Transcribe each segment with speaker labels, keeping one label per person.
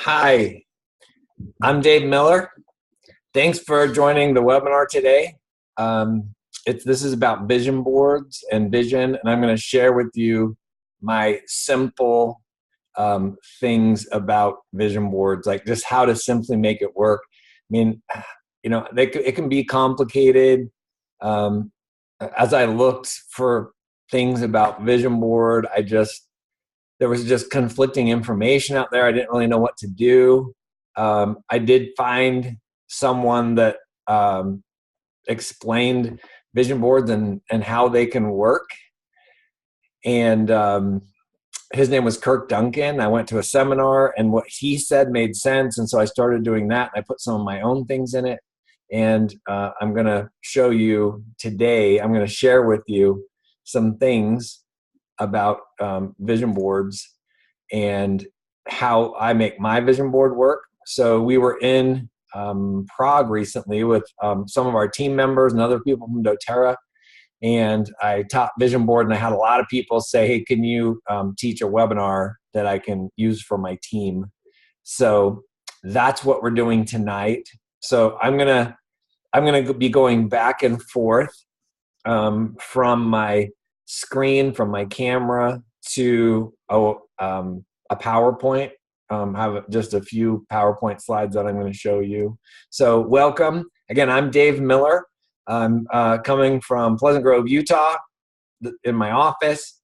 Speaker 1: Hi, I'm Dave Miller. Thanks for joining the webinar today. This is about vision boards and vision, and I'm going to share with you my simple things about vision boards, like just how to simply make it work. I mean, it can be complicated. As I looked for things about vision board, there was just conflicting information out there. I didn't really know what to do. I did find someone that explained vision boards and how they can work. And his name was Kirk Duncan. I went to a seminar and what he said made sense. And so I started doing that. I put some of my own things in it. And I'm going to show you today, I'm going to share with you some things about vision boards and how I make my vision board work. So we were in Prague recently with some of our team members and other people from doTERRA, and I taught vision board, and I had a lot of people say, hey, can you teach a webinar that I can use for my team? So that's what we're doing tonight. So I'm gonna be going back and forth from my screen, from my camera to a PowerPoint. Have just a few PowerPoint slides that I'm going to show you. So welcome. Again, I'm Dave Miller. I'm coming from Pleasant Grove, Utah in my office,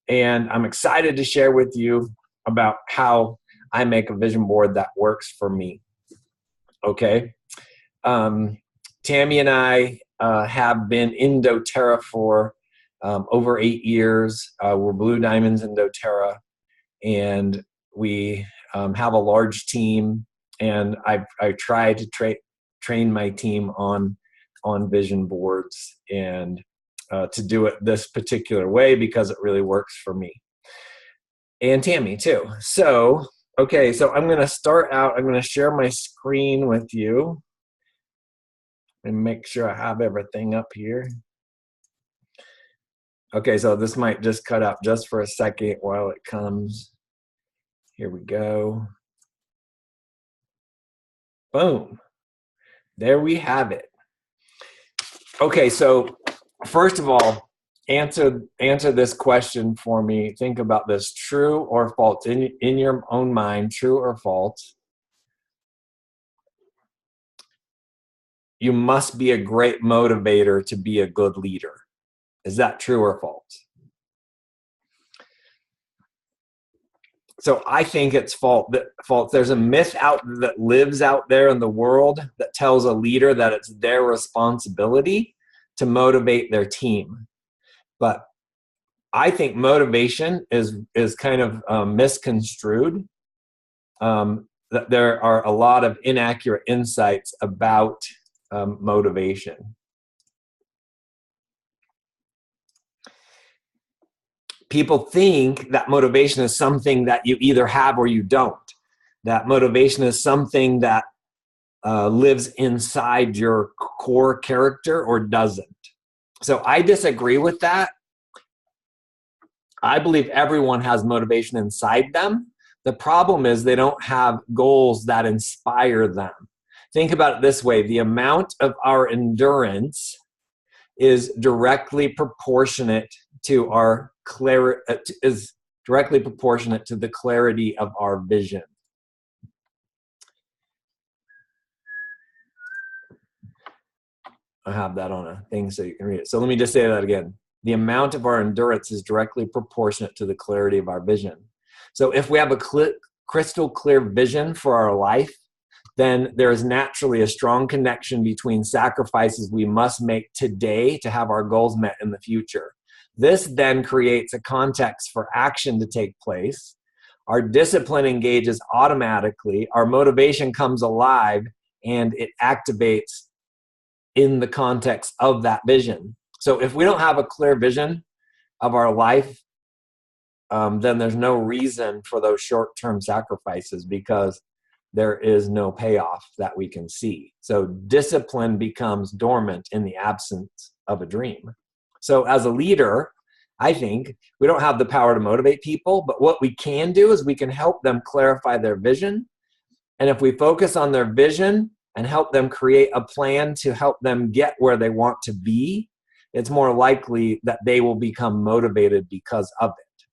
Speaker 1: and I'm excited to share with you about how I make a vision board that works for me. Okay. Tammy and I have been in doTERRA for over 8 years. We're Blue Diamonds in doTERRA, and we have a large team, and I try to train my team on vision boards and to do it this particular way because it really works for me. And Tammy too. So, okay, so I'm going to start out. I'm going to share my screen with you and make sure I have everything up here. Okay, so this might just cut out just for a second while it comes. Here we go. Boom. There we have it. Okay, so first of all, answer this question for me. Think about this: true or false in your own mind, true or false. You must be a great motivator to be a good leader. Is that true or false? So I think it's false. There's a myth that lives out there in the world that tells a leader that it's their responsibility to motivate their team. But I think motivation is kind of misconstrued. That there are a lot of inaccurate insights about motivation. People think that motivation is something that you either have or you don't. That motivation is something that lives inside your core character or doesn't. So I disagree with that. I believe everyone has motivation inside them. The problem is they don't have goals that inspire them. Think about it this way: the amount of our endurance is directly proportionate to our is directly proportionate to the clarity of our vision. I have that on a thing so you can read it. So let me just say that again. The amount of our endurance is directly proportionate to the clarity of our vision. So if we have a crystal clear vision for our life, then there is naturally a strong connection between sacrifices we must make today to have our goals met in the future. This then creates a context for action to take place. Our discipline engages automatically, our motivation comes alive, and it activates in the context of that vision. So if we don't have a clear vision of our life, then there's no reason for those short-term sacrifices because there is no payoff that we can see. So discipline becomes dormant in the absence of a dream. So as a leader, I think we don't have the power to motivate people, but what we can do is we can help them clarify their vision And if we focus on their vision and help them create a plan to help them get where they want to be, it's more likely that they will become motivated because of it.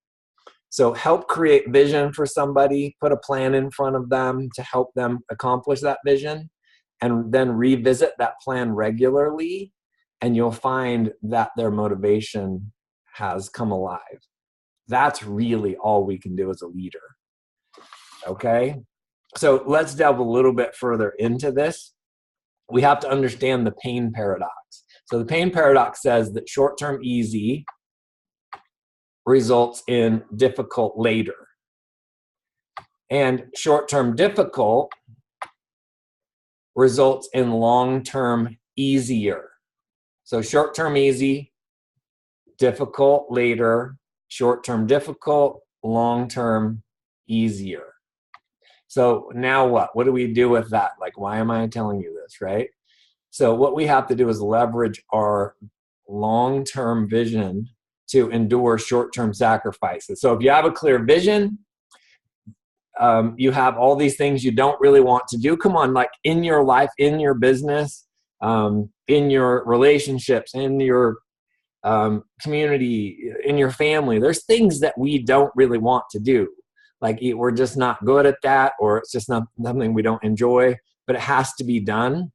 Speaker 1: So help create vision for somebody, put a plan in front of them to help them accomplish that vision, and then revisit that plan regularly, and you'll find that their motivation has come alive. That's really all we can do as a leader. Okay? So let's delve a little bit further into this. We have to understand the pain paradox. So the pain paradox says that short-term easy results in difficult later. And short-term difficult results in long-term easier. So short-term easy, difficult later, short-term difficult, long-term easier. So now what? What do we do with that? Like, why am I telling you this, right? So what we have to do is leverage our long-term vision to endure short-term sacrifices. So if you have a clear vision, you have all these things you don't really want to do. Come on, like in your life, in your business, in your relationships, in your community, in your family, there's things that we don't really want to do. Like we're just not good at that, or it's just not something we don't enjoy, but it has to be done.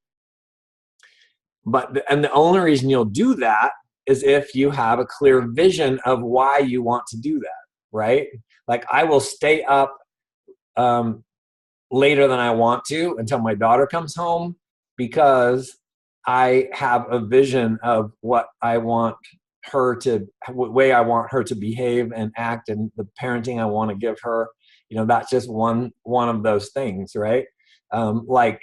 Speaker 1: And the only reason you'll do that is if you have a clear vision of why you want to do that, right? Like I will stay up later than I want to until my daughter comes home because I have a vision of what I want her to, what way I want her to behave and act, and the parenting I want to give her. You know, that's just one of those things, right? Like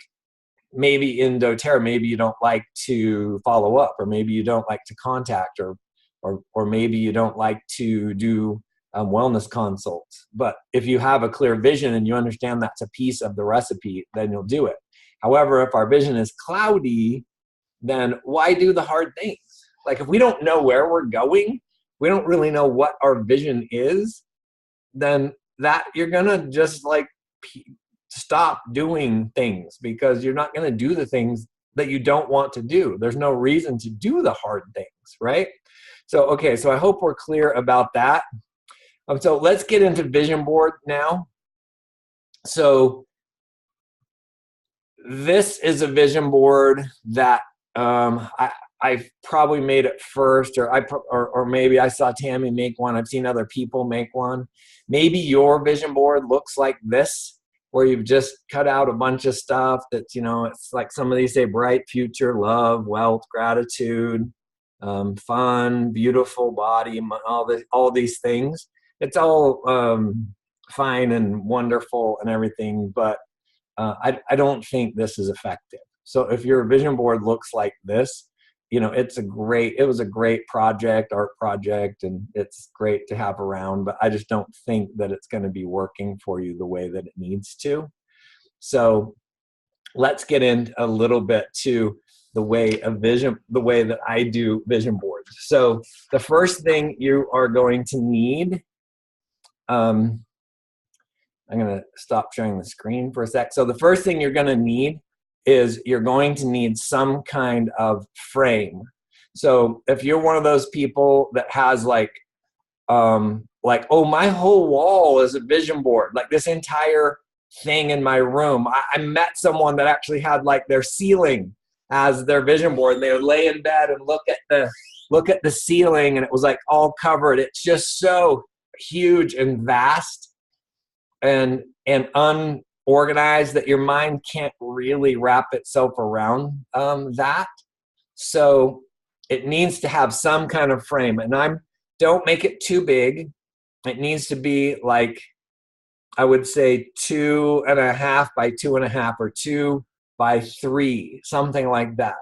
Speaker 1: maybe in doTERRA, maybe you don't like to follow up, or maybe you don't like to contact, or maybe you don't like to do wellness consults. But if you have a clear vision and you understand that's a piece of the recipe, then you'll do it. However, if our vision is cloudy, then why do the hard things? Like if we don't know where we're going, we don't really know what our vision is, then that you're gonna just like stop doing things because you're not gonna do the things that you don't want to do. There's no reason to do the hard things, right? So, okay, so I hope we're clear about that. So let's get into vision board now. So this is a vision board that I probably made it first, or maybe I saw Tammy make one. I've seen other people make one. Maybe your vision board looks like this, where you've just cut out a bunch of stuff that's, you know, it's like some of these say bright future, love, wealth, gratitude, fun, beautiful body, all these things. It's all fine and wonderful and everything, but I don't think this is effective. So if your vision board looks like this, you know, it was a great art project, and it's great to have around, but I just don't think that it's going to be working for you the way that it needs to. So let's get into a little bit to the way that I do vision boards. So the first thing you are going to need, I'm going to stop sharing the screen for a sec. So the first thing you're going to need is you're going to need some kind of frame. So if you're one of those people that has like, oh, my whole wall is a vision board, like this entire thing in my room. I met someone that actually had like their ceiling as their vision board, and they would lay in bed and look at the ceiling, and it was like all covered. It's just so huge and vast and unorganized that your mind can't really wrap itself around that. So it needs to have some kind of frame, and don't make it too big. It needs to be like, I would say 2.5 by 2.5 or 2 by 3, something like that.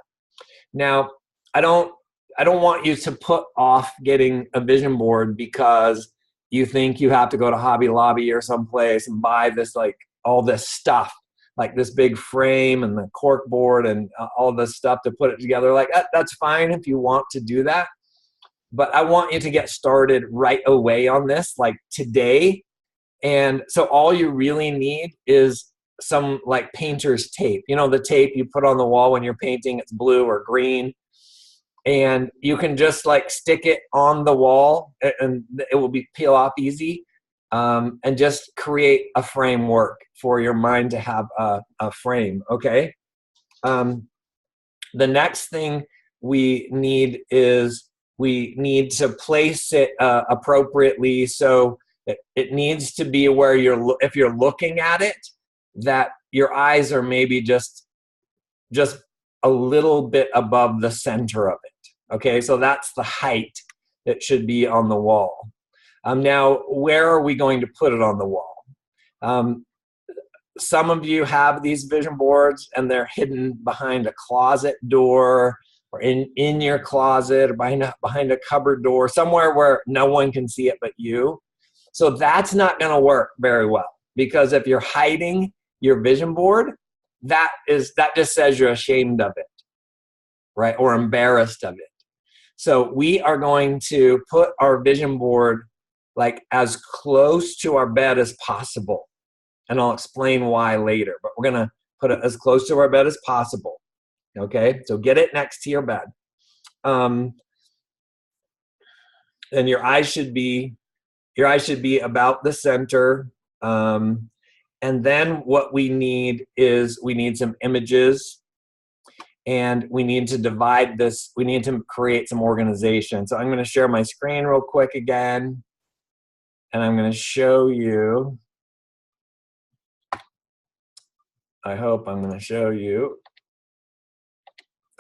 Speaker 1: Now, I don't want you to put off getting a vision board because you think you have to go to Hobby Lobby or someplace and buy this, like all this stuff, like this big frame and the cork board and all this stuff to put it together. Like that's fine if you want to do that, but I want you to get started right away on this, like today. And so all you really need is some like painter's tape. You know, the tape you put on the wall when you're painting, it's blue or green. And you can just like stick it on the wall and it will peel off easy. And just create a framework for your mind to have a frame, okay? The next thing we need is we need to place it appropriately. So it needs to be where if you're looking at it, that your eyes are maybe just a little bit above the center of it. Okay, so that's the height that should be on the wall. Now, where are we going to put it on the wall? Some of you have these vision boards and they're hidden behind a closet door or in your closet or behind a cupboard door, somewhere where no one can see it but you. So that's not going to work very well, because if you're hiding your vision board, that just says you're ashamed of it, right? Or embarrassed of it. So we are going to put our vision board like as close to our bed as possible. And I'll explain why later, but we're going to put it as close to our bed as possible. Okay, so get it next to your bed. And your eyes should be about the center. And then what we need is we need some images, and we need to divide this. We need to create some organization. So I'm going to share my screen real quick again, and I'm going to show you. I hope I'm going to show you.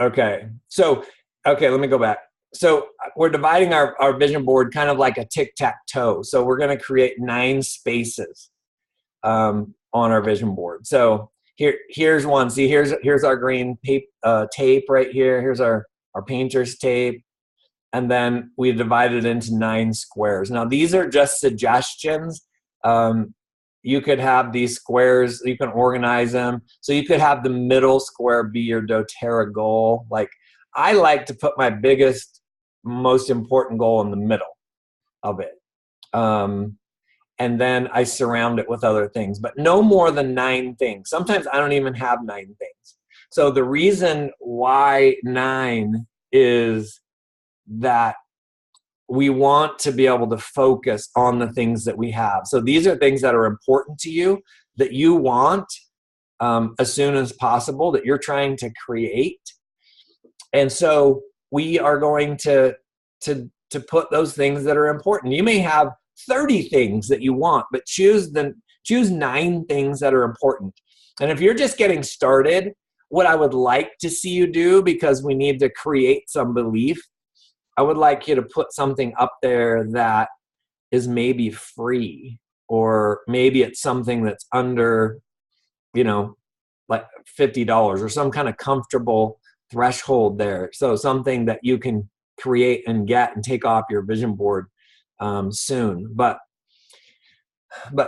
Speaker 1: Okay, so, let me go back. So we're dividing our vision board kind of like a tic-tac-toe. So we're going to create 9 spaces on our vision board. So here's one. See, here's our green tape right here. Here's our painter's tape. And then we divide it into 9 squares. Now, these are just suggestions. You could have these squares, you can organize them. So you could have the middle square be your doTERRA goal. Like, I like to put my biggest, most important goal in the middle of it. And then I surround it with other things, but no more than 9 things. Sometimes I don't even have 9 things. So the reason why 9 is that we want to be able to focus on the things that we have. So these are things that are important to you, that you want as soon as possible, that you're trying to create. And so we are going to put those things that are important. You may have 30 things that you want, but choose 9 things that are important. And if you're just getting started, what I would like to see you do, because we need to create some belief, I would like you to put something up there that is maybe free, or maybe it's something that's under, like $50 or some kind of comfortable threshold there. So something that you can create and get and take off your vision board soon. But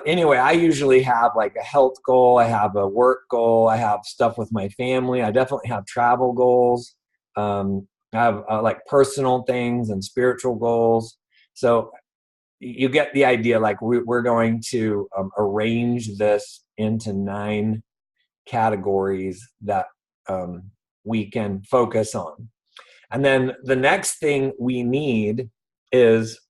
Speaker 1: anyway, I usually have like a health goal. I have a work goal. I have stuff with my family. I definitely have travel goals. I have like personal things and spiritual goals. So you get the idea. Like we're going to arrange this into 9 categories that we can focus on. And then the next thing we need is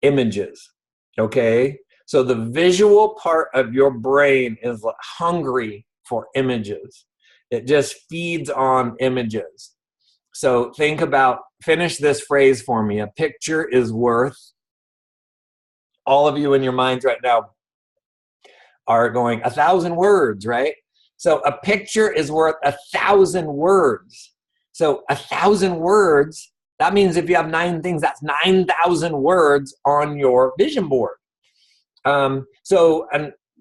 Speaker 1: images. Okay, so the visual part of your brain is hungry for images. It just feeds on images. So finish this phrase for me. A picture is worth, all of you in your minds right now are going 1,000 words, right? So a picture is worth 1,000 words. So 1,000 words, that means if you have 9 things, that's 9,000 words on your vision board. And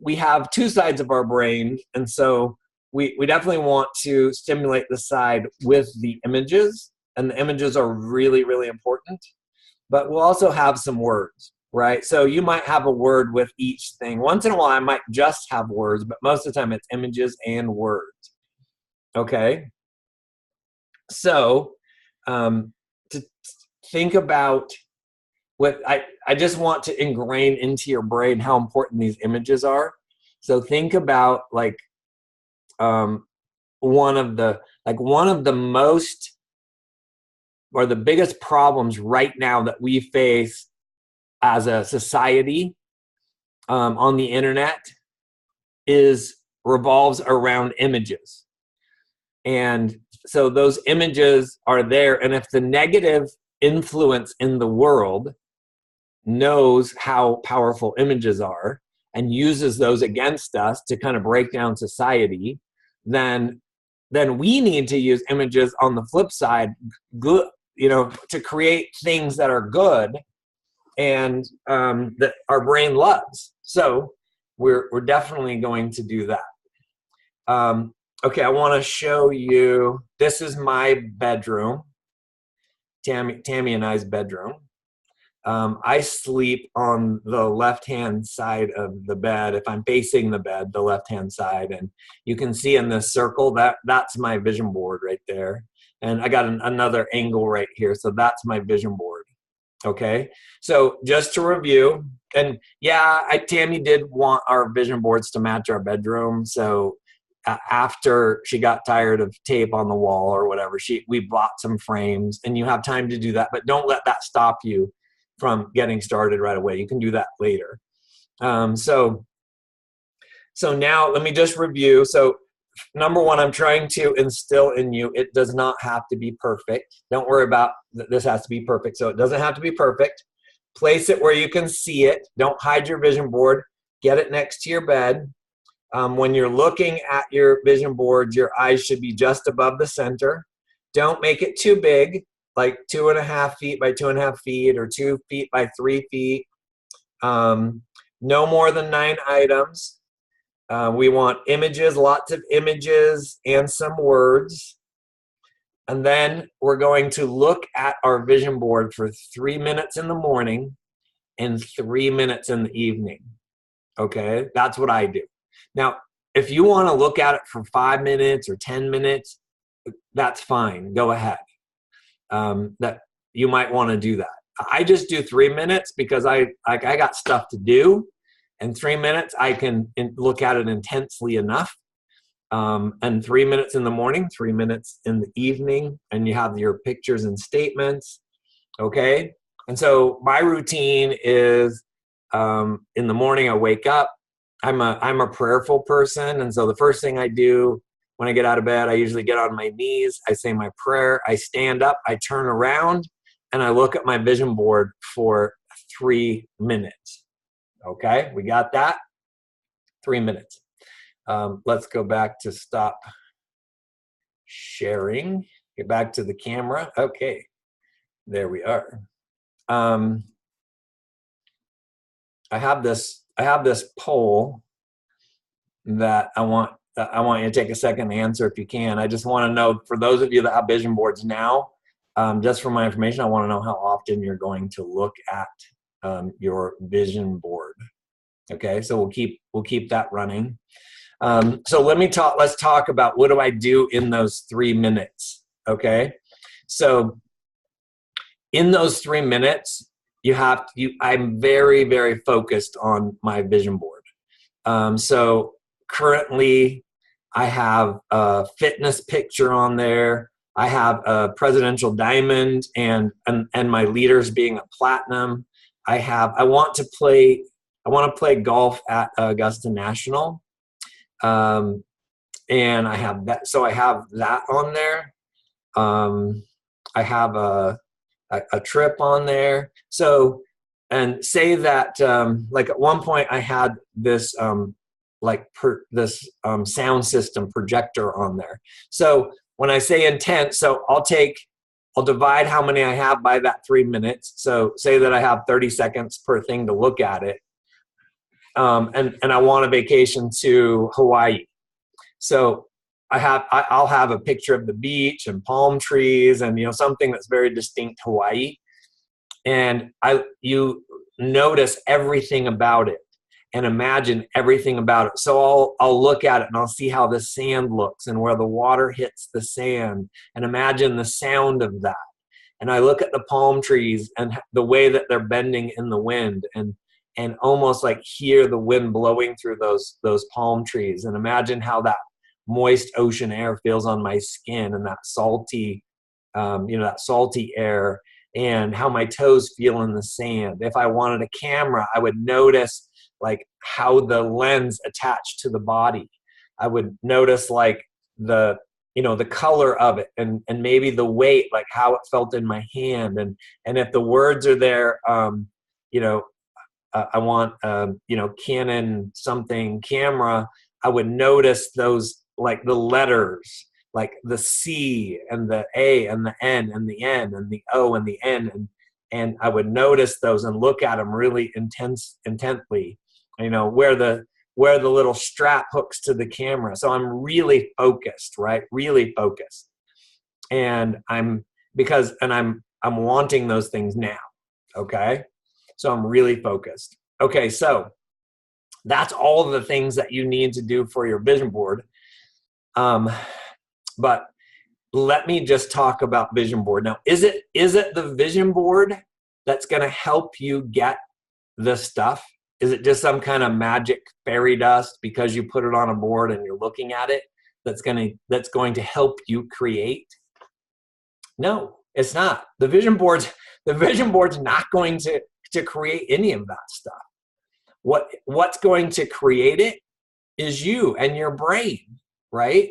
Speaker 1: we have 2 sides of our brain, and so we definitely want to stimulate the side with the images, and the images are really, really important. But we'll also have some words, right? So you might have a word with each thing. Once in a while, I might just have words, but most of the time it's images and words. Okay? So to think about what I just want to ingrain into your brain how important these images are. So think about like one of the most or the biggest problems right now that we face as a society on the internet revolves around images. And so those images are there, and if the negative influence in the world knows how powerful images are and uses those against us to kind of break down society, then we need to use images on the flip side, good, to create things that are good and that our brain loves. So we're definitely going to do that. Okay, I want to show you. This is my bedroom, Tammy and I's bedroom. I sleep on the left-hand side of the bed. If I'm facing the bed, the left-hand side, and you can see in this circle that's my vision board right there. And I got another angle right here, so that's my vision board. Okay, so just to review, and yeah, Tammy did want our vision boards to match our bedroom. So after she got tired of tape on the wall or whatever, we bought some frames, and you have time to do that, but don't let that stop you from getting started right away. You can do that later. So now let me just review. So number one, I'm trying to instill in you, it does not have to be perfect. Don't worry about this has to be perfect. So it doesn't have to be perfect. Place it where you can see it. Don't hide your vision board. Get it next to your bed. When you're looking at your vision board, your eyes should be just above the center. Don't make it too big, like 2.5 feet by 2.5 feet or 2 feet by 3 feet. No more than 9 items. We want images, lots of images, and some words. And then we're going to look at our vision board for 3 minutes in the morning and 3 minutes in the evening. Okay, that's what I do. Now, if you want to look at it for 5 minutes or 10 minutes, that's fine. Go ahead. That you might want to do that. I just do 3 minutes because I got stuff to do. In 3 minutes, I can look at it intensely enough. And 3 minutes in the morning, 3 minutes in the evening, and you have your pictures and statements. Okay. And so my routine is in the morning, I wake up. I'm a prayerful person. And so the first thing I do when I get out of bed, I usually get on my knees. I say my prayer. I stand up. I turn around and I look at my vision board for 3 minutes. Okay, we got that? 3 minutes. Let's go back to stop sharing. Get back to the camera. Okay, there we are. I have this poll that I want you to take a second to answer if you can. I just want to know, for those of you that have vision boards now, just for my information, I want to know how often you're going to look at your vision board. Okay, so we'll keep that running. So let's talk about what do I do in those 3 minutes. Okay, so in those 3 minutes, I'm very, very focused on my vision board. So currently I have a fitness picture on there. I have a presidential diamond and my leaders being a platinum. I want to play golf at Augusta National. And I have that. So I have that on there. I have a trip on there. So, and say that, like at one point I had this, sound system projector on there. So when I say intent, so I'll divide how many I have by that 3 minutes. So say that I have 30 seconds per thing to look at it. And I want a vacation to Hawaii. So I'll have a picture of the beach and palm trees and, something that's very distinct Hawaii. And you notice everything about it and imagine everything about it. So I'll look at it and I'll see how the sand looks and where the water hits the sand and imagine the sound of that. And I look at the palm trees and the way that they're bending in the wind and almost like hear the wind blowing through those palm trees, and imagine how that moist ocean air feels on my skin, and that salty, that salty air, and how my toes feel in the sand. If I wanted a camera, I would notice like how the lens attached to the body. I would notice like the color of it, and maybe the weight, like how it felt in my hand. And if the words are there, I want, Canon something camera, I would notice those, like the letters, like the C and the A and the N and the N and the O and the N. And I would notice those and look at them really intently, where the little strap hooks to the camera. So I'm really focused, right? Really focused. And I'm wanting those things now. Okay. So I'm really focused. Okay. So that's all of the things that you need to do for your vision board. But let me just talk about vision board. Now, is it the vision board that's going to help you get the stuff? Is it just some kind of magic fairy dust because you put it on a board and you're looking at it that's going to help you create? No, it's not. The vision board's not going to create any of that stuff. What's going to create it is you and your brain, right?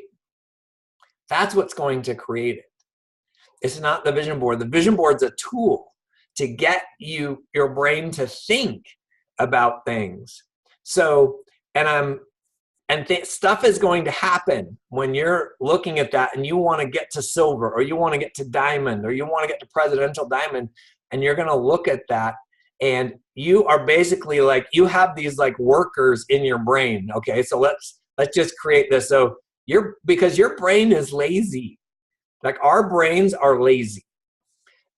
Speaker 1: That's what's going to create it. It's not the vision board. The vision board's a tool to get your brain to think about things. So, stuff is going to happen when you're looking at that and you want to get to silver, or you want to get to diamond, or you want to get to presidential diamond, and you're going to look at that, and you are basically like, you have these like workers in your brain. Okay, so let's just create this. So because your brain is lazy. Like, our brains are lazy,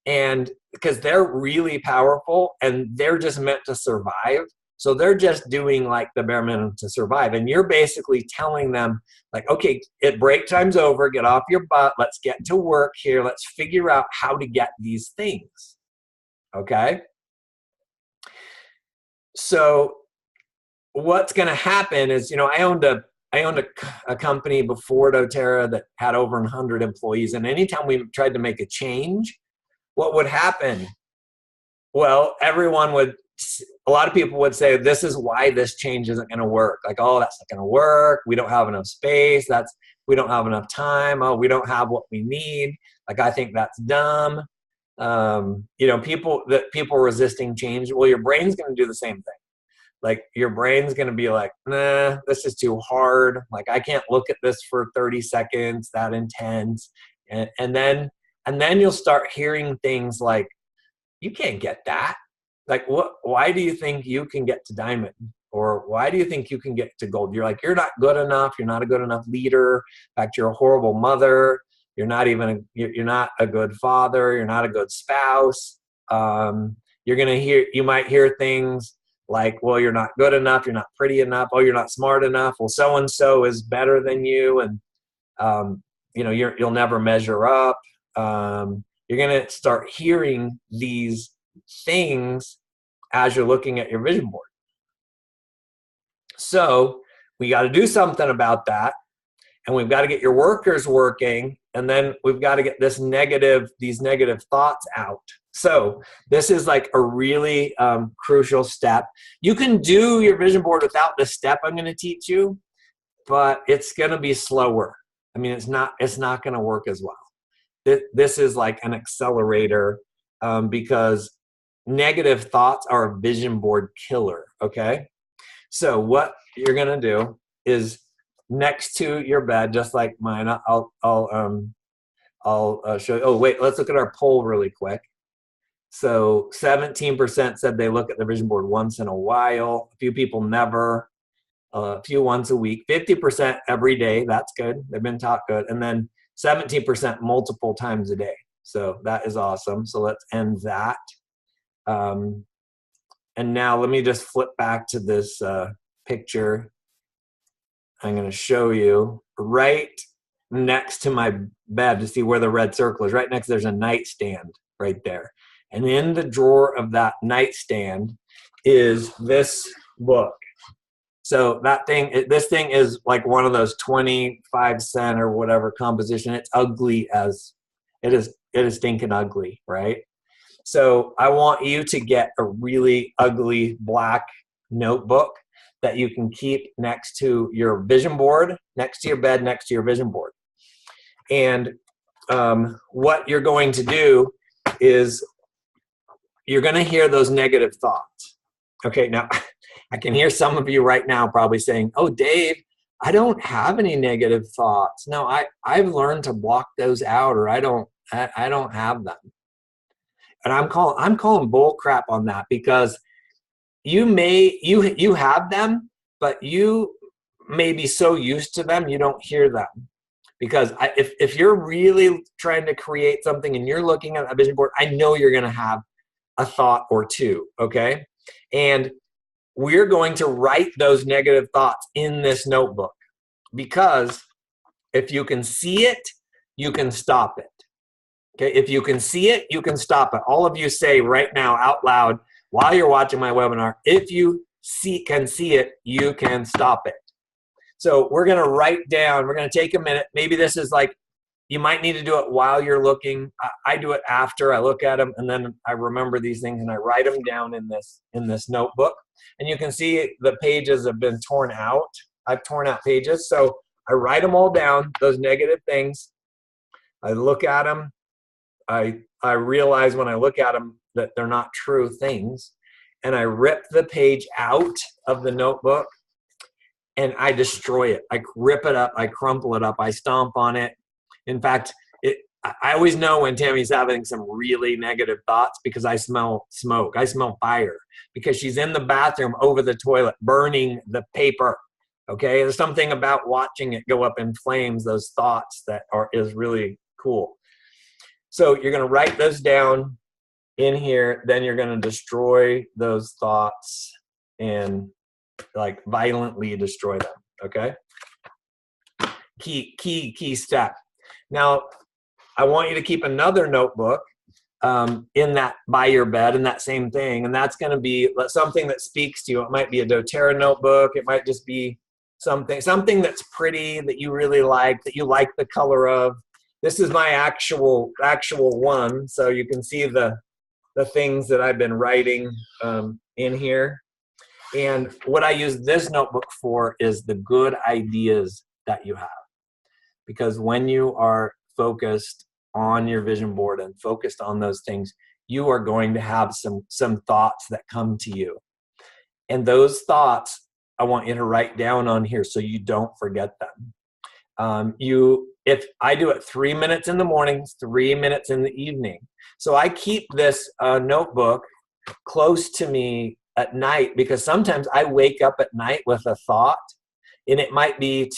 Speaker 1: and because they're really powerful and they're just meant to survive. So they're just doing like the bare minimum to survive. And you're basically telling them like, okay, break time's over, get off your butt. Let's get to work here. Let's figure out how to get these things. Okay. So what's going to happen is, I owned a company before doTERRA that had over 100 employees. And anytime we tried to make a change, what would happen? Well, a lot of people would say, this is why this change isn't going to work. Like, oh, that's not going to work. We don't have enough space. We don't have enough time. Oh, we don't have what we need. Like, I think that's dumb. People resisting change. Well, your brain's going to do the same thing. Like, your brain's going to be like, nah, this is too hard. Like, I can't look at this for 30 seconds, that intense. And then you'll start hearing things like, you can't get that. Like, why do you think you can get to diamond? Or why do you think you can get to gold? You're like, you're not good enough. You're not a good enough leader. In fact, you're a horrible mother. You're not a good father. You're not a good spouse. You might hear things like, well, you're not good enough. You're not pretty enough. Oh, you're not smart enough. Well, so-and-so is better than you. And, you'll never measure up. You're going to start hearing these things as you're looking at your vision board. So we got to do something about that. And we've got to get your workers working. And then we've got to get these negative thoughts out. So this is like a really crucial step. You can do your vision board without the step I'm going to teach you, but it's going to be slower. I mean, it's not going to work as well. This is like an accelerator because negative thoughts are a vision board killer. Okay. So what you're going to do is, next to your bed, just like mine, I'll show you. Oh, wait, let's look at our poll really quick. So 17% said they look at the vision board once in a while. A few people never. A few once a week. 50% every day. That's good. They've been taught good. And then 17% multiple times a day. So that is awesome. So let's end that. And now let me just flip back to this picture. I'm going to show you right next to my bed to see where the red circle is. Right next, there's a nightstand right there. And in the drawer of that nightstand is this book. So this thing is like one of those 25-cent or whatever composition. It's ugly as it is stinking ugly, right? So I want you to get a really ugly black notebook that you can keep next to your vision board, next to your bed, next to your vision board. And what you're going to do is you're going to hear those negative thoughts. Okay, now I can hear some of you right now probably saying, oh, Dave, I don't have any negative thoughts. No, I've learned to block those out, or I don't have them. And I'm calling bull crap on that, because you have them, but you may be so used to them you don't hear them. Because if you're really trying to create something and you're looking at a vision board, I know you're going to have a thought or two, okay? And we're going to write those negative thoughts in this notebook, because if you can see it, you can stop it. Okay, if you can see it, you can stop it. All of you say right now out loud while you're watching my webinar, if you can see it, you can stop it. So we're going to write down, we're going to take a minute. Maybe this is like, you might need to do it while you're looking. I do it after I look at them, and then I remember these things and I write them down in this notebook. And you can see the pages have been torn out. I've torn out pages. So I write them all down, those negative things. I look at them. I realize when I look at them that they're not true things. And I rip the page out of the notebook and I destroy it. I rip it up. I crumple it up. I stomp on it. In fact, I always know when Tammy's having some really negative thoughts, because I smell smoke. I smell fire, because she's in the bathroom over the toilet burning the paper. Okay, there's something about watching it go up in flames, those thoughts, is really cool. So you're going to write those down in here. Then you're going to destroy those thoughts and like violently destroy them. Okay. Key step. Now, I want you to keep another notebook in that by your bed, and that same thing. And that's going to be something that speaks to you. It might be a doTERRA notebook. It might just be something that's pretty, that you really like, that you like the color of. This is my actual one, so you can see the things that I've been writing in here. And what I use this notebook for is the good ideas that you have. Because when you are focused on your vision board and focused on those things, you are going to have some thoughts that come to you. And those thoughts, I want you to write down on here so you don't forget them. If I do it 3 minutes in the morning, 3 minutes in the evening. So I keep this notebook close to me at night, because sometimes I wake up at night with a thought, and it might be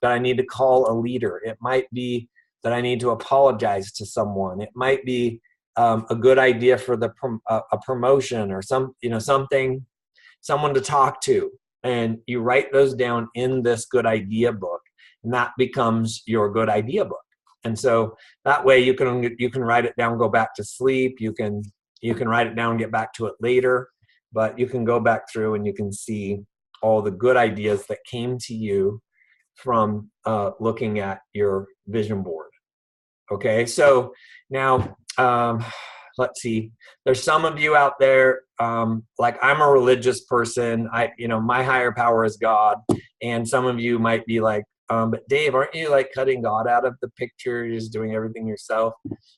Speaker 1: that I need to call a leader. It might be that I need to apologize to someone. It might be a good idea for a promotion, or something, someone to talk to. And you write those down in this good idea book, and that becomes your good idea book. And so that way you can write it down, go back to sleep. You can write it down, get back to it later, but you can go back through and you can see all the good ideas that came to you from looking at your vision board. Okay, so now let's see. There's some of you out there, like I'm a religious person. My higher power is God, and some of you might be like, but Dave, aren't you like cutting God out of the picture? You're just doing everything yourself.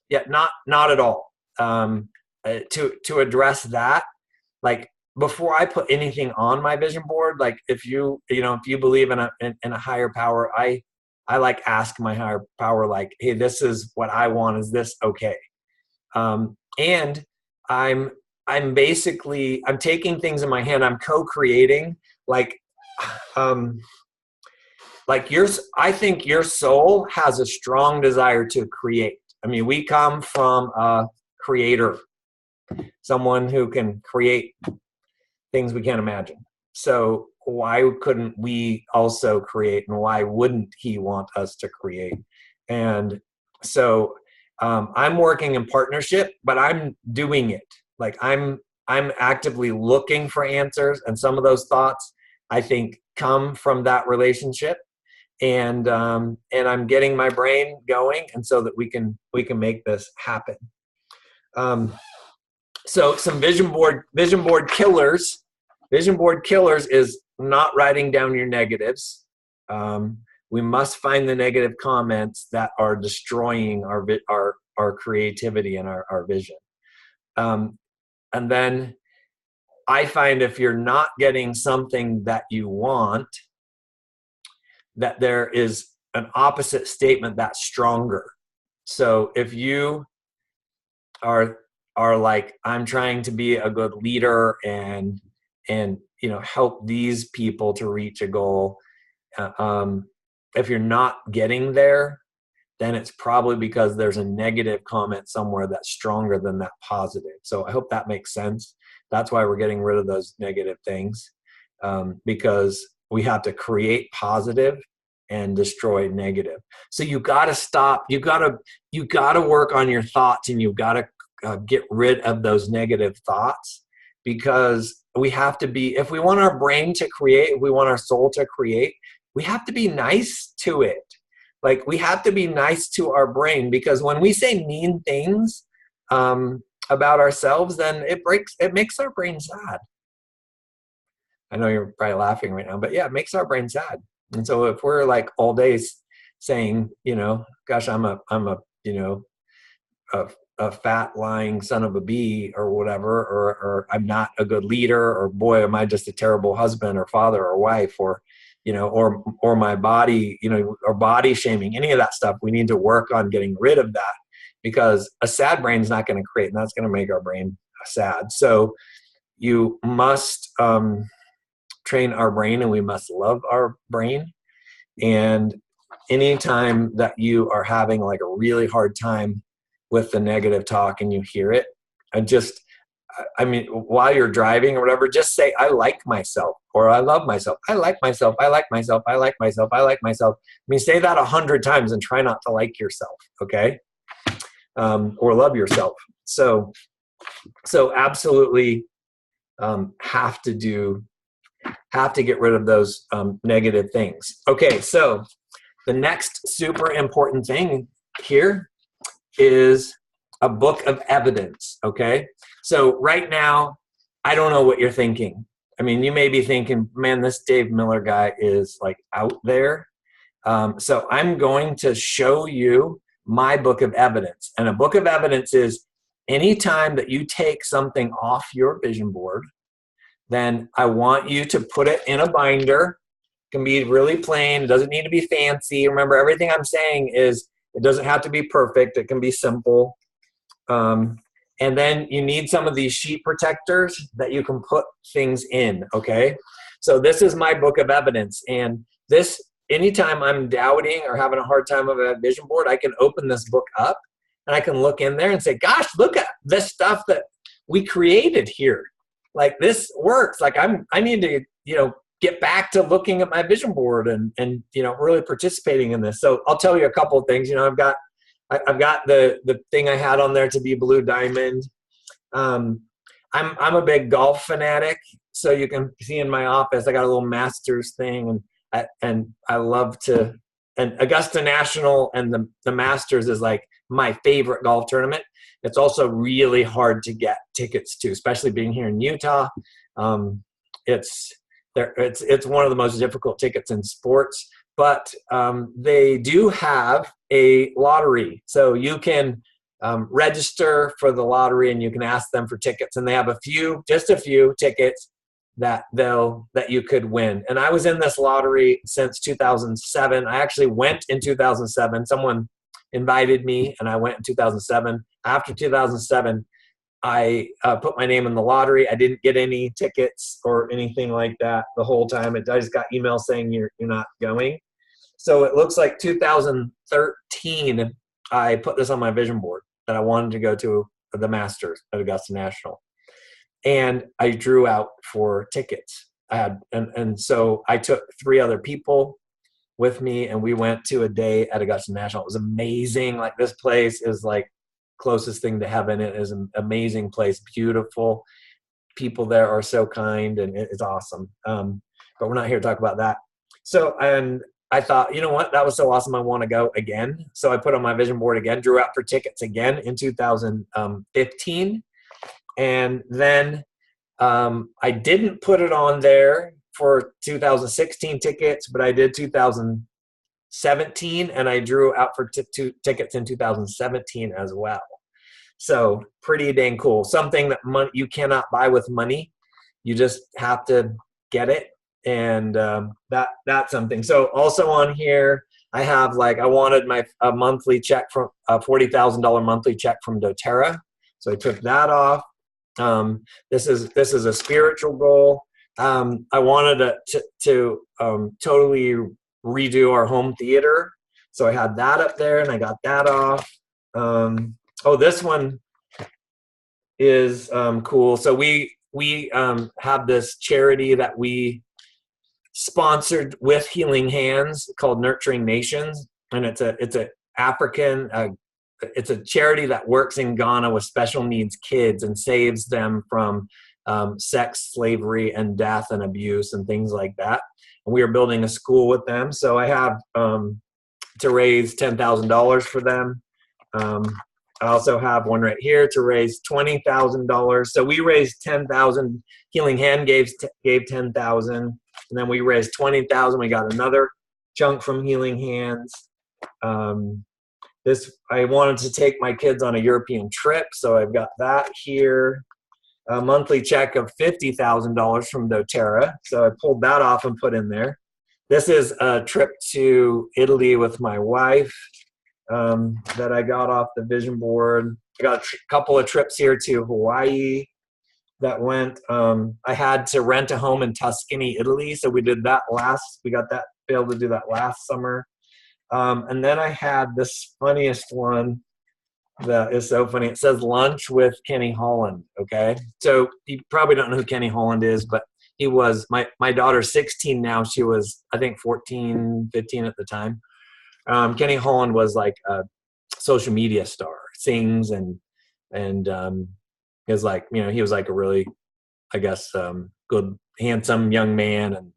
Speaker 1: Yeah, not at all. To address that, like before I put anything on my vision board, like if you believe in a higher power, I like ask my higher power, like, hey, this is what I want. Is this okay? And I'm taking things in my hand. I'm co-creating, I think your soul has a strong desire to create. I mean, we come from a creator, someone who can create things we can't imagine. So why couldn't we also create, and why wouldn't he want us to create? And so I'm working in partnership, but I'm doing it. Like I'm actively looking for answers, and some of those thoughts I think come from that relationship. And I'm getting my brain going, and so that we can make this happen. So some vision board killers. Vision board killers is not writing down your negatives. We must find the negative comments that are destroying our creativity and our vision. And then I find if you're not getting something that you want, that there is an opposite statement that's stronger. So if you are like, I'm trying to be a good leader and help these people to reach a goal, if you're not getting there, then it's probably because there's a negative comment somewhere that's stronger than that positive. So I hope that makes sense. That's why we're getting rid of those negative things, because we have to create positive and destroy negative. So you got to stop. You got to work on your thoughts, and you've got to get rid of those negative thoughts, because we have to be, if we want our brain to create, if we want our soul to create, we have to be nice to it. Like, we have to be nice to our brain, because when we say mean things about ourselves, then it makes our brain sad. I know you're probably laughing right now, but yeah, it makes our brain sad. And so if we're like all day saying, gosh, I'm a fat lying son of a bee or whatever, or I'm not a good leader, or boy, am I just a terrible husband or father or wife, or my body, or body shaming, any of that stuff, we need to work on getting rid of that, because a sad brain is not going to create, and that's going to make our brain sad. So you must train our brain, and we must love our brain. And anytime that you are having like a really hard time with the negative talk and you hear it, while you're driving or whatever, just say, I like myself, or I love myself. I like myself. I like myself. I like myself. I like myself. Say that 100 times and try not to like yourself. Okay. Or love yourself. So absolutely have to get rid of those negative things. Okay. So the next super important thing here is a book of evidence. Okay. So right now, I don't know what you're thinking. You may be thinking, man, this Dave Miller guy is like out there. So I'm going to show you my book of evidence. And a book of evidence is anytime that you take something off your vision board, then I want you to put it in a binder. It can be really plain. It doesn't need to be fancy. Remember, everything I'm saying is, it doesn't have to be perfect. It can be simple. And then you need some of these sheet protectors that you can put things in, okay? So this is my book of evidence. And this, anytime I'm doubting or having a hard time with a vision board, I can open this book up and I can look in there and say, gosh, look at this stuff that we created here. Like, this works. Like, I need to, get back to looking at my vision board and really participating in this. So I'll tell you a couple of things. I've got the thing I had on there to be Blue Diamond. I'm a big golf fanatic, so you can see in my office I got a little Masters thing, and I love to. And Augusta National and the Masters is like my favorite golf tournament. It's also really hard to get tickets to, especially being here in Utah. It's one of the most difficult tickets in sports. But they do have a lottery. So you can register for the lottery, and you can ask them for tickets. And they have just a few tickets that you could win. And I was in this lottery since 2007. I actually went in 2007. Someone invited me, and I went in 2007. After 2007, I put my name in the lottery. I didn't get any tickets or anything like that the whole time. I just got emails saying you're not going. So it looks like 2013, I put this on my vision board that I wanted to go to the Masters at Augusta National. And I drew out for tickets. And so I took 3 other people, with me, and we went to a day at Augusta National. It was amazing. Like, this place is like closest thing to heaven. It is an amazing place, beautiful. People there are so kind, and it's awesome. But we're not here to talk about that. So, and I thought, you know what, that was so awesome, I want to go again. So I put on my vision board again, drew out for tickets again in 2015. And then I didn't put it on there for 2016 tickets, but I did 2017, and I drew out for two tickets in 2017 as well. So pretty dang cool. Something that you cannot buy with money. You just have to get it. And that's something. So also on here, I have, like, I wanted a monthly check from a $40,000 monthly check from doTERRA. So I took that off. This is a spiritual goal. I wanted to totally redo our home theater. So I had that up there, and I got that off. Oh, this one is cool. So we have this charity that we sponsored with Healing Hands called Nurturing Nations, and it's a African. It's a charity that works in Ghana with special needs kids and saves them from sex, slavery, and death and abuse and things like that. And we are building a school with them. So I have to raise $10,000 for them. I also have one right here to raise $20,000. So we raised $10,000. Healing Hand gave $10,000, and then we raised $20,000. We got another chunk from Healing Hands. I wanted to take my kids on a European trip, so I've got that here. A monthly check of $50,000 from doTERRA, so I pulled that off and put in there. This is a trip to Italy with my wife that I got off the vision board. I got a couple of trips here to Hawaii that went. I had to rent a home in Tuscany, Italy, so we did that we got that, able to do that last summer. And then I had this funniest one that is so funny. It says lunch with Kenny Holland. Okay. So you probably don't know who Kenny Holland is, but he was my daughter's 16 now. She was, I think, 14, 15 at the time. Kenny Holland was like a social media star, sings and is like, he was like a really, I guess, good, handsome young man. And,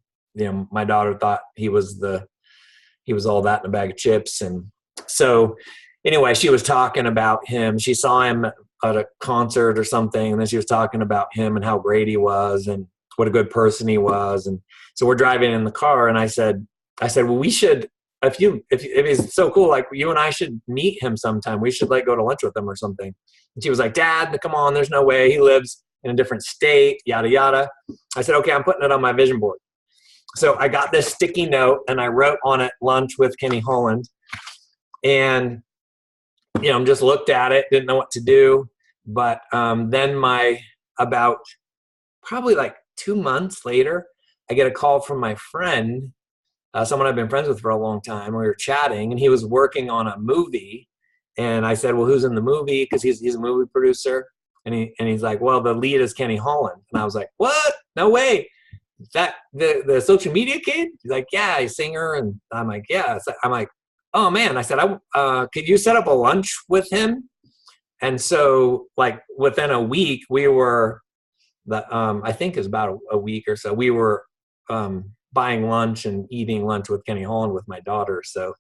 Speaker 1: my daughter thought he was all that in a bag of chips. And so anyway, she was talking about him. She saw him at a concert or something, and then she was talking about him and how great he was and what a good person he was. And so we're driving in the car, and I said, well, we should, if he's so cool, like, you and I should meet him sometime. We should, like, go to lunch with him or something. And she was like, Dad, come on, there's no way. He lives in a different state, yada, yada. I said, okay, I'm putting it on my vision board. So I got this sticky note, and I wrote on it, lunch with Kenny Holland. And, just looked at it, didn't know what to do. But then about probably like 2 months later, I get a call from my friend, someone I've been friends with for a long time. We were chatting, and he was working on a movie. And I said, well, who's in the movie? Because he's a movie producer. And he's like, well, the lead is Kenny Holland. And I was like, what? No way. Is that the social media kid? He's like, yeah, he's a singer. And I'm like, yeah. So I'm like, oh man. I said, could you set up a lunch with him? And so, like, within a week, we were, I think it was about a week or so, we were buying lunch and eating lunch with Kenny Holland with my daughter. So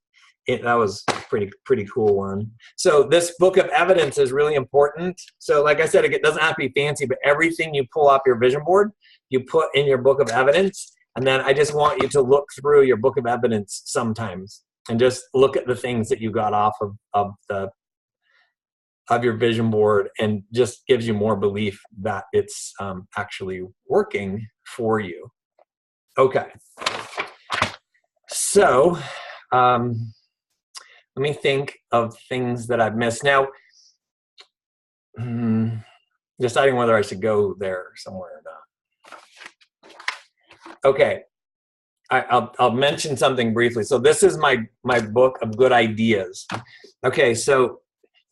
Speaker 1: that was pretty cool one. So this book of evidence is really important. So like I said, it doesn't have to be fancy, but everything you pull off your vision board, you put in your book of evidence. And then I just want you to look through your book of evidence sometimes and just look at the things that you got off of your vision board, and just gives you more belief that it's actually working for you. Okay. So let me think of things that I've missed. Now, deciding whether I should go there somewhere or not. Okay. I'll mention something briefly. So this is my book of good ideas. Okay, so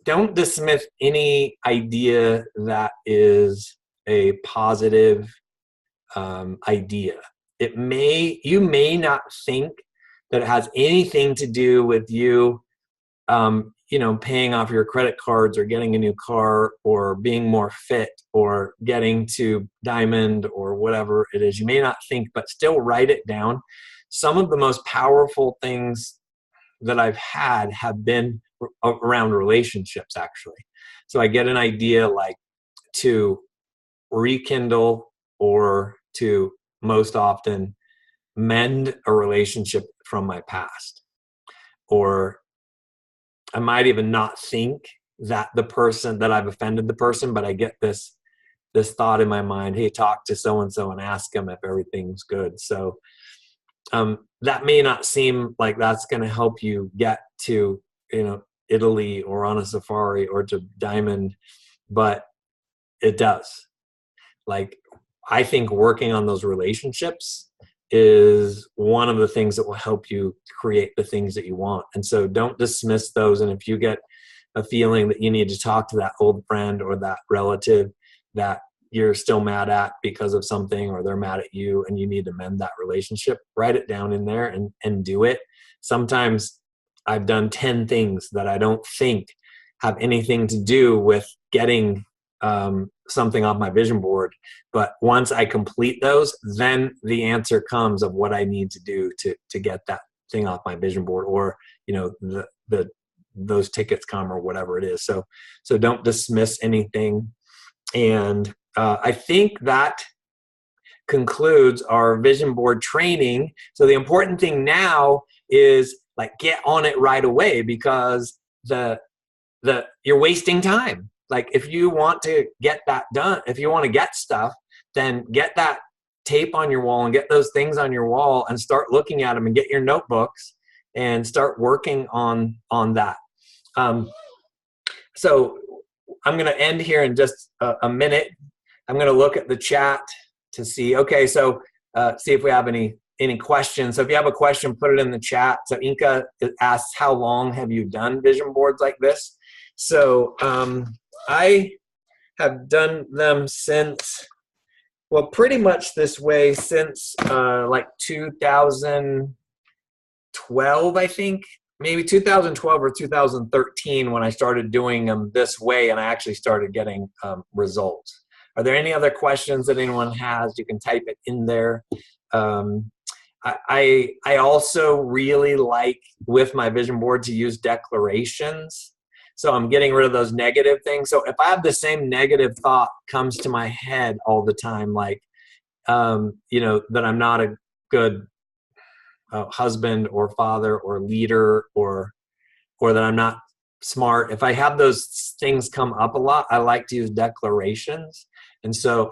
Speaker 1: don't dismiss any idea that is a positive idea. You may not think that has anything to do with you, paying off your credit cards or getting a new car or being more fit or getting to Diamond or whatever it is. You may not think, but still write it down. Some of the most powerful things that I've had have been around relationships, actually. So I get an idea like to rekindle or to most often mend a relationship from my past. Or I might even not think that the person that I've offended the person, but I get this thought in my mind, hey, talk to so-and-so and ask them if everything's good. So that may not seem like that's going to help you get to, Italy or on a safari or to Diamond, but it does. Like, I think working on those relationships is one of the things that will help you create the things that you want. And so don't dismiss those. And if you get a feeling that you need to talk to that old friend or that relative that you're still mad at because of something, or they're mad at you and you need to mend that relationship, write it down in there and do it. Sometimes I've done 10 things that I don't think have anything to do with getting something off my vision board. But once I complete those, then the answer comes of what I need to do to get that thing off my vision board, or, those tickets come or whatever it is. So don't dismiss anything. And I think that concludes our vision board training. So the important thing now is like get on it right away, because you're wasting time. Like if you want to get that done, if you want to get stuff, then get that tape on your wall and get those things on your wall and start looking at them, and get your notebooks and start working on that. So I'm going to end here in just a minute. I'm going to look at the chat to see. Okay, so see if we have any questions. So if you have a question, put it in the chat. So Inka asks, how long have you done vision boards like this? So I have done them since, well, pretty much this way since like 2012, I think. Maybe 2012 or 2013 when I started doing them this way, and I actually started getting results. Are there any other questions that anyone has? You can type it in there. I also really like with my vision board to use declarations. So I'm getting rid of those negative things. So if I have the same negative thought comes to my head all the time, like, that I'm not a good husband or father or leader, or that I'm not smart. If I have those things come up a lot, I like to use declarations. And so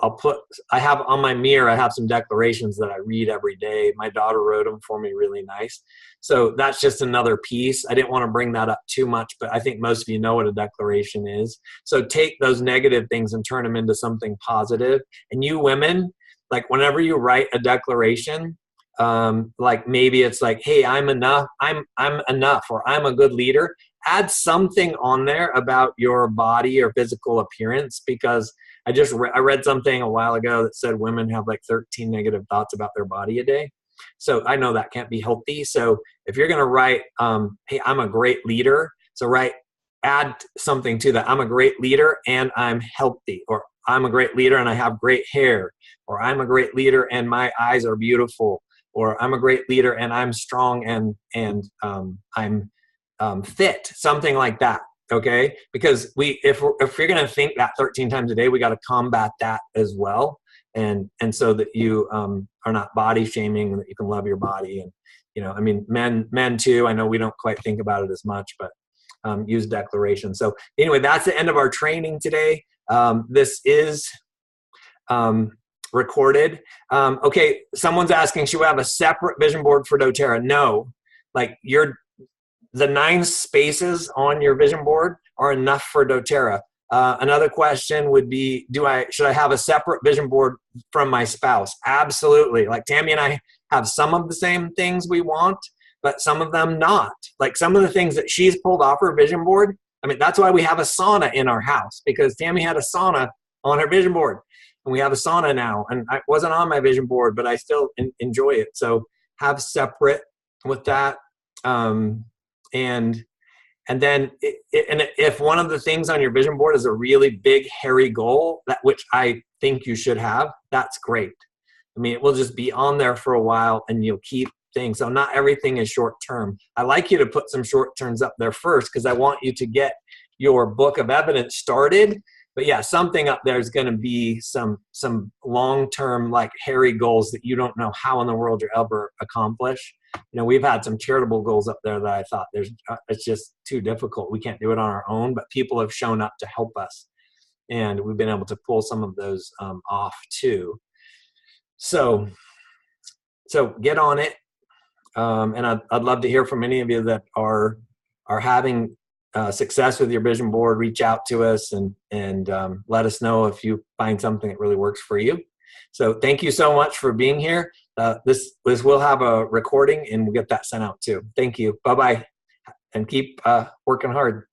Speaker 1: I have on my mirror, I have some declarations that I read every day. My daughter wrote them for me really nice. So that's just another piece. I didn't want to bring that up too much, but I think most of you know what a declaration is. So take those negative things and turn them into something positive. And you women, like whenever you write a declaration, like maybe it's like, hey, I'm enough, or I'm a good leader. Add something on there about your body or physical appearance, because I read something a while ago that said women have like 13 negative thoughts about their body a day. So I know that can't be healthy. So if you're going to write, hey, I'm a great leader. So add something to that. I'm a great leader and I'm healthy, or I'm a great leader and I have great hair, or I'm a great leader and my eyes are beautiful, or I'm a great leader and I'm strong and I'm fit, something like that. Okay, because if you're going to think that 13 times a day, we got to combat that as well, and so that you are not body shaming, and that you can love your body. And I mean, men too. I know we don't quite think about it as much, but use declarations. So anyway, that's the end of our training today. This is recorded. Okay, someone's asking, should we have a separate vision board for doTERRA? No, like the 9 spaces on your vision board are enough for doTERRA. Another question would be, should I have a separate vision board from my spouse? Absolutely. Like Tammy and I have some of the same things we want, but some of them not. Like some of the things that she's pulled off her vision board. I mean, that's why we have a sauna in our house, because Tammy had a sauna on her vision board, and we have a sauna now. And I wasn't on my vision board, but I still enjoy it. So have separate with that. And then and if one of the things on your vision board is a really big, hairy goal, which I think you should have, that's great. I mean, it will just be on there for a while and you'll keep things. So not everything is short term. I like you to put some short terms up there first because I want you to get your book of evidence started. But yeah, something up there is going to be some long-term, like, hairy goals that you don't know how in the world you'll ever accomplish. You know, we've had some charitable goals up there that I thought it's just too difficult. We can't do it on our own, but people have shown up to help us. And we've been able to pull some of those off too. So get on it. And I'd love to hear from any of you that are having success with your vision board. Reach out to us and let us know if you find something that really works for you. So thank you so much for being here. This will have a recording and we'll get that sent out too. Thank you. Bye-bye. And keep working hard.